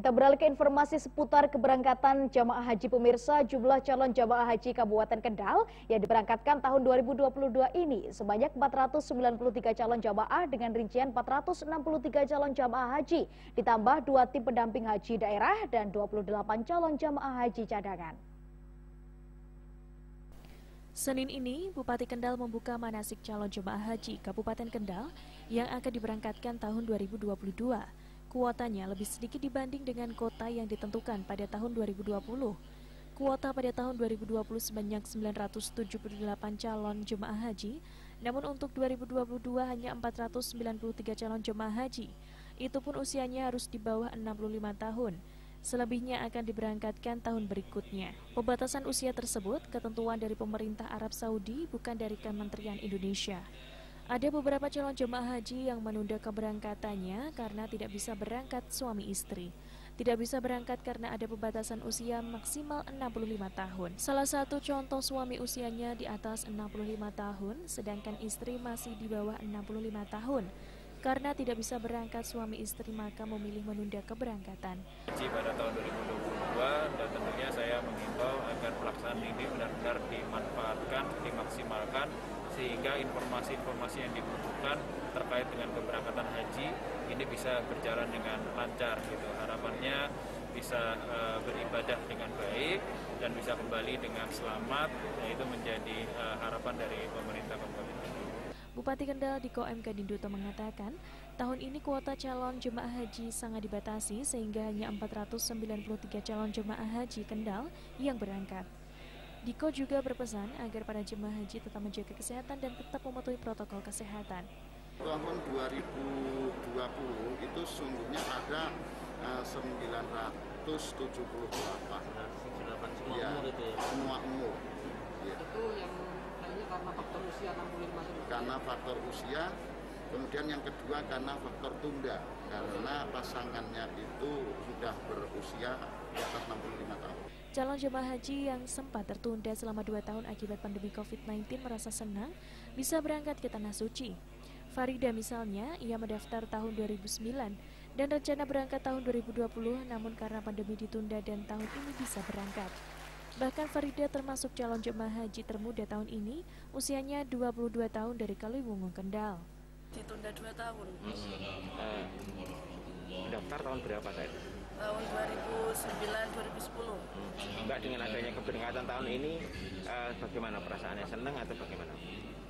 Kita beralih ke informasi seputar keberangkatan jamaah haji pemirsa. Jumlah calon jamaah haji Kabupaten Kendal yang diberangkatkan tahun 2022 ini sebanyak 493 calon jamaah dengan rincian 463 calon jamaah haji, ditambah 2 tim pendamping haji daerah dan 28 calon jamaah haji cadangan. Senin ini, Bupati Kendal membuka manasik calon jemaah haji Kabupaten Kendal yang akan diberangkatkan tahun 2022. Kuotanya lebih sedikit dibanding dengan kota yang ditentukan pada tahun 2020. Kuota pada tahun 2020 sebanyak 978 calon jemaah haji, namun untuk 2022 hanya 493 calon jemaah haji. Itu pun usianya harus di bawah 65 tahun. Selebihnya akan diberangkatkan tahun berikutnya. Pembatasan usia tersebut ketentuan dari pemerintah Arab Saudi, bukan dari Kementerian Indonesia. Ada beberapa calon jemaah haji yang menunda keberangkatannya karena tidak bisa berangkat suami istri. Tidak bisa berangkat karena ada pembatasan usia maksimal 65 tahun. Salah satu contoh suami usianya di atas 65 tahun, sedangkan istri masih di bawah 65 tahun. Karena tidak bisa berangkat suami istri, maka memilih menunda keberangkatan. Haji pada tahun 2022 dan tentunya saya mengimbau agar pelaksanaan ini benar-benar dimanfaatkan, dimaksimalkan, sehingga informasi-informasi yang dibutuhkan terkait dengan keberangkatan haji ini bisa berjalan dengan lancar gitu. Harapannya bisa beribadah dengan baik dan bisa kembali dengan selamat, yaitu menjadi harapan dari pemerintah Kabupaten Kendal. Bupati Kendal Diko M. Kadinduto mengatakan, tahun ini kuota calon jemaah haji sangat dibatasi sehingga hanya 493 calon jemaah haji Kendal yang berangkat. Diko juga berpesan agar para jemaah haji tetap menjaga kesehatan dan tetap mematuhi protokol kesehatan. Tahun 2020 itu sungguhnya ada 978. Semua ya, umur itu ya? Semua umur. Ya. Itu yang kayaknya karena faktor usia 65 tahun. Karena faktor usia, kemudian yang kedua karena faktor tunda. Karena pasangannya itu sudah berusia di atas 65 tahun. Calon jemaah haji yang sempat tertunda selama 2 tahun akibat pandemi COVID-19 merasa senang bisa berangkat ke Tanah Suci. Farida misalnya, ia mendaftar tahun 2009 dan rencana berangkat tahun 2020, namun karena pandemi ditunda dan tahun ini bisa berangkat. Bahkan Farida termasuk calon jemaah haji termuda tahun ini, usianya 22 tahun dari Kaliwungu, Kendal. Ditunda 2 tahun. Daftar tahun berapa tadi? Tahun 2009-2010. Mbak, dengan adanya keberangkatan tahun ini, bagaimana perasaannya? Senang atau bagaimana?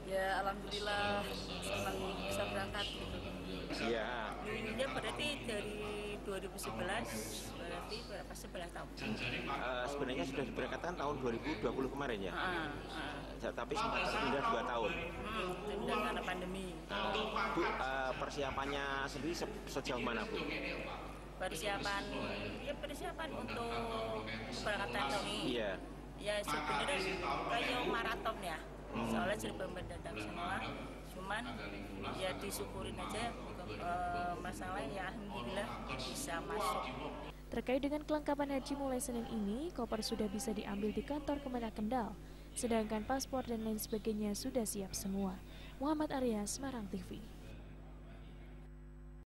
Ya, alhamdulillah senang bisa berangkat gitu. Iya. Dulunya berarti dari 2011, berarti berapa 11 tahun? Sebenarnya sudah diberangkatkan tahun 2020 kemarin ya? Tapi sempat tertunda 2 tahun. Tertunda karena pandemi. Bu, persiapannya sendiri sejauh mana, Bu? Persiapan untuk keberangkatan tahun ini. Iya. Ya sebenarnya kayak maraton ya. Soalnya serba mendadak semua. Cuman ya disyukurin aja, masalahnya ya alhamdulillah bisa masuk. Terkait dengan kelengkapan haji mulai Senin ini, koper sudah bisa diambil di kantor Kemenak Kendal. Sedangkan paspor dan lain sebagainya sudah siap semua. Muhammad Arya, Semarang TV.